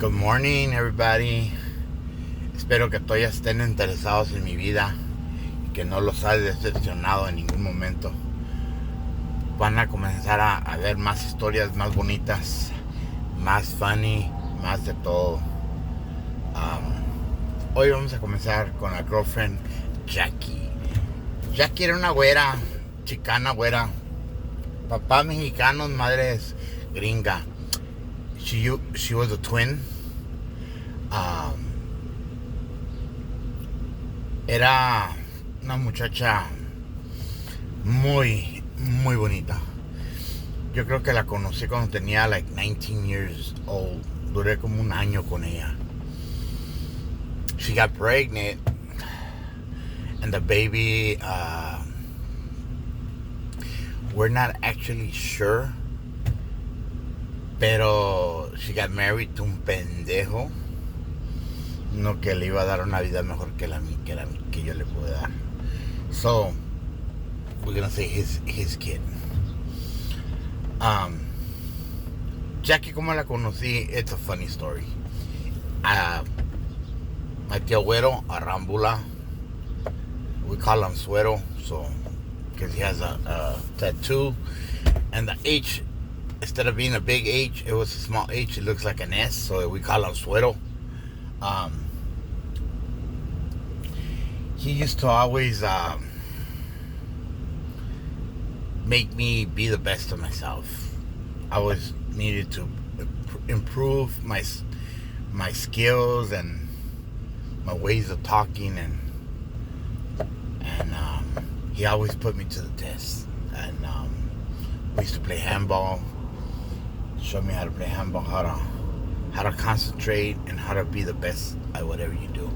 Good morning, everybody. Espero que todavía estén interesados en mi vida y que no los haya decepcionado en ningún momento. Van a comenzar a ver más historias más bonitas, más funny, más de todo. Hoy vamos a comenzar con la girlfriend Jackie. Jackie era una güera, chicana güera. Papá mexicano, madre es gringa. She was a twin. Era una muchacha muy, muy bonita. Yo creo que la conocí cuando tenía like 19 years old. Duré como un año con ella. She got pregnant, and the baby, we're not actually sure, pero she got married to un pendejo. No, que le iba a dar una vida mejor que que yo le pude dar. So we're gonna say his kid. Jackie, como la conocí, it's a funny story. My tío Güero, Arambula, we call him Suero, so because he has a tattoo, and the H, instead of being a big H, it was a small H. It looks like an S, so we call him Suero. He used to always make me be the best of myself. I always needed to improve my skills and my ways of talking, and he always put me to the test. And we used to play handball. Showed me how to play handball, how to concentrate, and how to be the best at whatever you do.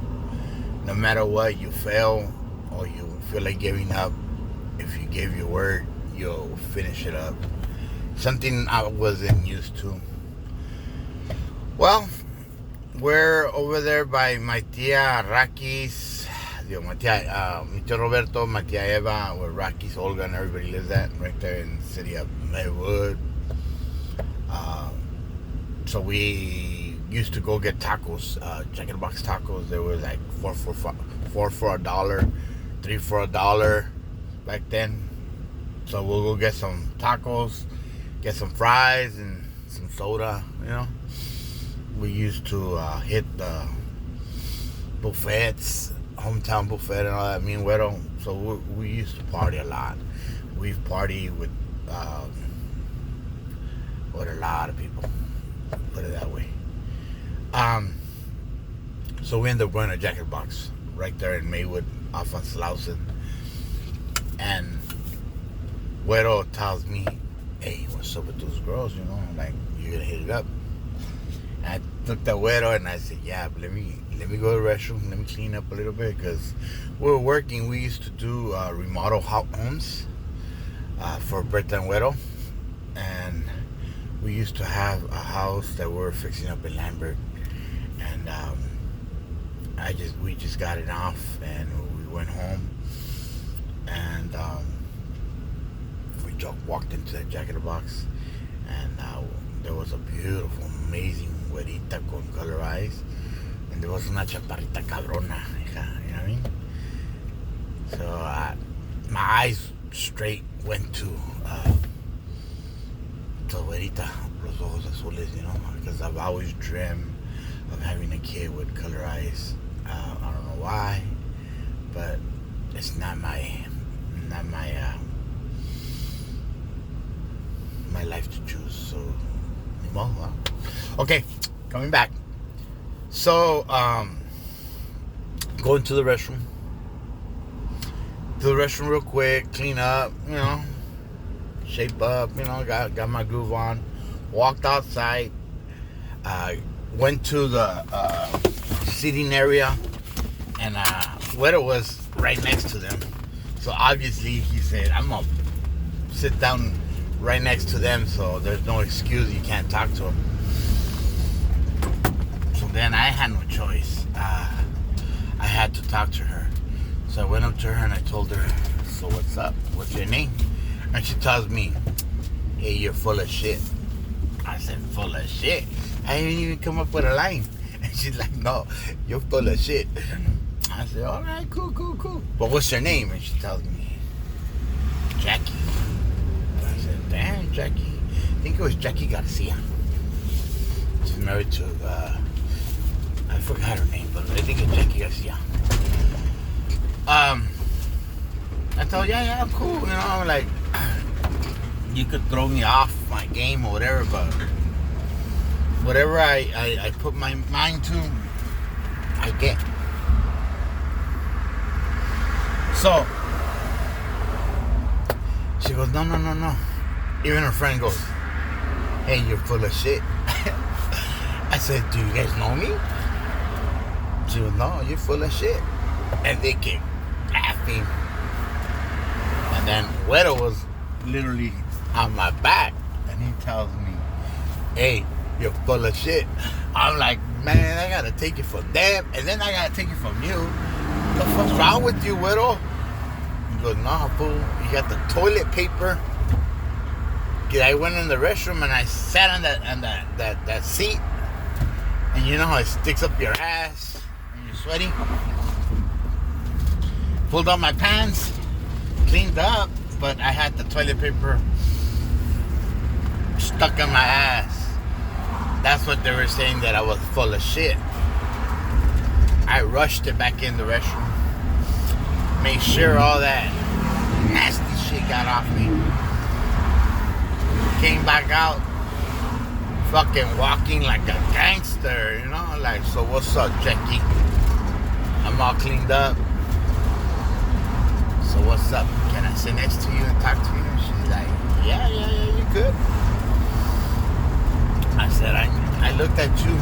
No matter what, you fail or you feel like giving up, if you gave your word, you'll finish it up. Something I wasn't used to. Well, we're over there by my tia Rocky's, mi tío Roberto, my tia Eva, where Rocky's, Olga, and everybody lives at, right there in the city of Maywood. So we used to go get tacos, Jack in the Box tacos. They were like four for $1, 3 for $1 back then. So we'll go get some tacos, get some fries and some soda, you know. We used to hit the buffets, hometown buffet and all that, me and Güero. So we used to party a lot. We've partied with a lot of people, put it that way. So we ended up going to Jack in the Box right there in Maywood off on Slauson. And Güero tells me, hey, what's up with those girls, you know, like, you're gonna hit it up. And I looked at Güero and I said, yeah, but let me go to the restroom, let me clean up a little bit, because we were working. We used to do remodel homes for Berta and Güero, and we used to have a house that we were fixing up in Lambert, and we just got it off, and we went home, and we walked into that Jack in the Box, and there was a beautiful, amazing güerita con color eyes, and there was una chaparrita cabrona, you know what I mean? So my eyes straight went to güerita, los ojos azules, you know, because I've always dreamed of having a kid with color eyes. I don't know why, but it's not my life to choose. So, well, okay, coming back. So, going to the restroom. To the restroom real quick, clean up, you know, shape up, you know, got my groove on. Walked outside. Went to the seating area, and Güero was right next to them. So obviously he said, I'm gonna sit down right next to them, so there's no excuse you can't talk to him. So then I had no choice. I had to talk to her. So I went up to her and I told her, so what's up? What's your name? And she tells me, hey, you're full of shit. I said, full of shit? I didn't even come up with a line. And she's like, no, you're full of shit. I said, all right, cool. But what's your name? And she tells me, Jackie. I said, damn, Jackie. I think it was Jackie Garcia. She's married to, I forgot her name, but I think it's Jackie Garcia. I told her, yeah, I'm cool. You know, like, you could throw me off my game or whatever, but whatever I put my mind to, I get. So, she goes, no. Even her friend goes, hey, you're full of shit. I said, do you guys know me? She goes, no, you're full of shit. And they kept laughing. And then Wedo was literally on my back. And he tells me, hey, you're full of shit. I'm like, man, I gotta take it from them. And then I gotta take it from you. What the fuck's wrong with you, Wedo? He goes, no, fool. You got the toilet paper. I went in the restroom and I sat on that seat. And you know how it sticks up your ass and you're sweaty? Pulled up my pants, cleaned up, but I had the toilet paper stuck in my ass. That's what they were saying, that I was full of shit. I rushed it back in the restroom. Made sure all that nasty shit got off me. Came back out, fucking walking like a gangster, you know? Like, so what's up, Jackie? I'm all cleaned up. So what's up? Can I sit next to you and talk to you? And she's like, yeah, you good. I said, I looked at you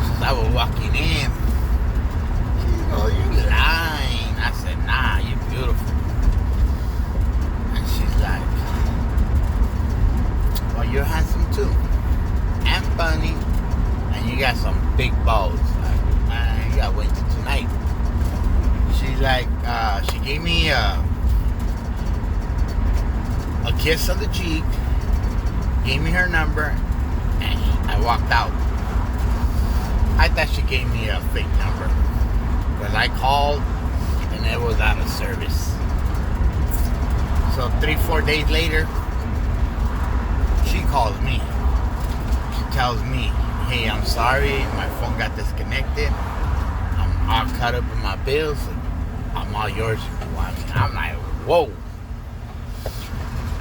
since I was walking in. She goes, you lying. I said, nah, you beautiful. And she's like, well, you're handsome too. And funny. And you got some big balls. Like, man, you gotta wait till tonight. She's like, she gave me a kiss on the cheek, gave me her number, and I walked out. I thought she gave me a fake number, because I called and it was out of service. So 3-4 days later, she calls me. She tells me, hey, I'm sorry, my phone got disconnected. I'm all caught up in my bills. I'm all yours if you want me. I'm like, whoa.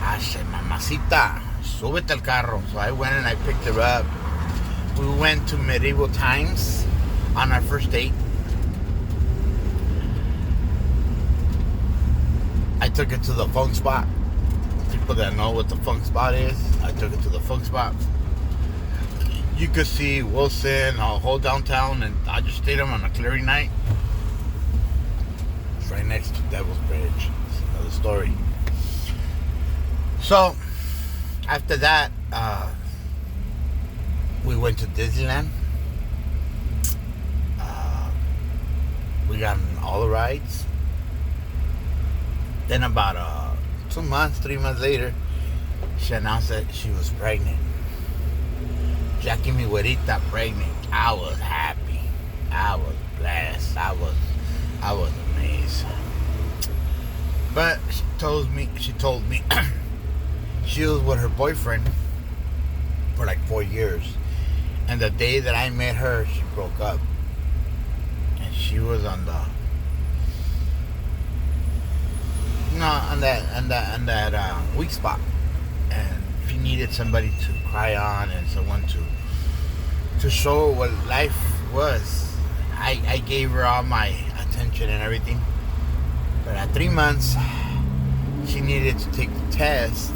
I said, mamacita, súbete al carro. So I went and I picked her up. We went to Medieval Times on our first date. I took her to the funk spot. People that know what the funk spot is, I took her to the funk spot. You could see Wilson, whole downtown, and I just stayed on a clearing night. It's right next to Devil's Bridge. It's another story. So, after that, we went to Disneyland. We got on all the rides. Then about 2 months, 3 months later, she announced that she was pregnant. Jackie mi güerita pregnant. I was happy. I was blessed. I was amazed. But she told me she was with her boyfriend for like 4 years. And the day that I met her, she broke up. And she was on that weak spot. And she needed somebody to cry on and someone to show what life was. I gave her all my attention and everything. But at 3 months, she needed to take the test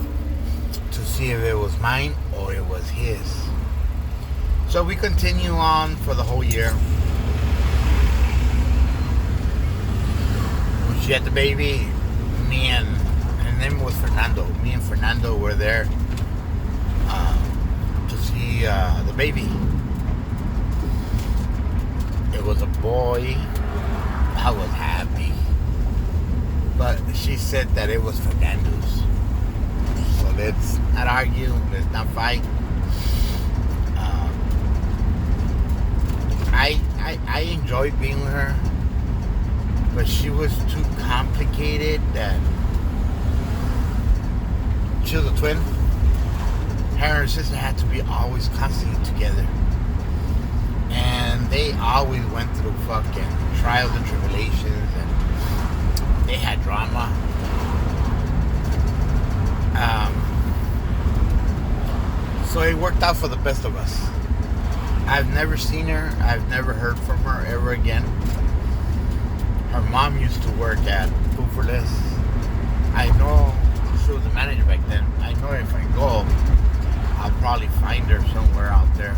to see if it was mine or it was his. So we continue on for the whole year. When she had the baby, her name was Fernando. Me and Fernando were there to see the baby. It was a boy. I was happy. But she said that it was Fernando's. So let's not argue. Let's not fight. I enjoyed being with her, but she was too complicated. That she was a twin. Her and her sister had to be always constantly together, and they always went through fucking trials and tribulations, and they had drama. So it worked out for the best of us. I've never seen her. I've never heard from her ever again. Her mom used to work at Foodless. I know she was the manager back then. I know if I go, I'll probably find her somewhere out there.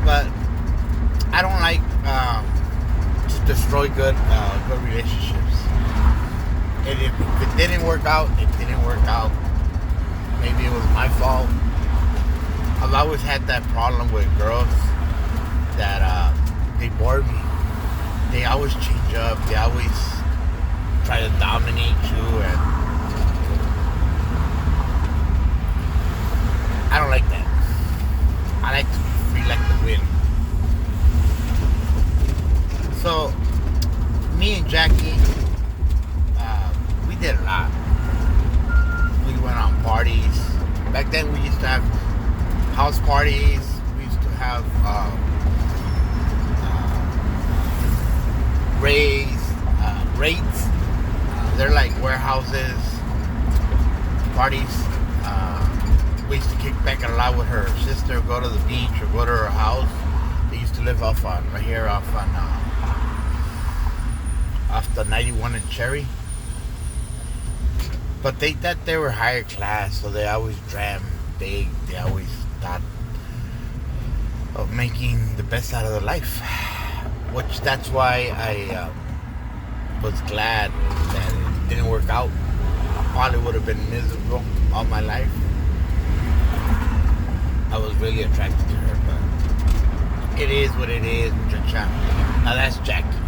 But I don't like to destroy good relationships. And if it didn't work out, it didn't work out. Maybe it was my fault. I've always had that problem with girls that they bore me. They always change up. They always try to dominate you, and I don't like that. I like to be free like the wind. So, me and Jackie, we did a lot. We went on parties. Back then, we used to have house parties. We used to have raids. They're like warehouses parties. We used to kick back a lot with her sister, go to the beach or go to her house. They used to live off the 91 and Cherry. But they thought they were higher class, so they always dreamed big. They always thought of making the best out of their life. Which that's why I was glad that it didn't work out. I probably would have been miserable all my life. I was really attracted to her, but it is what it is, muchacha. Now that's Jackie.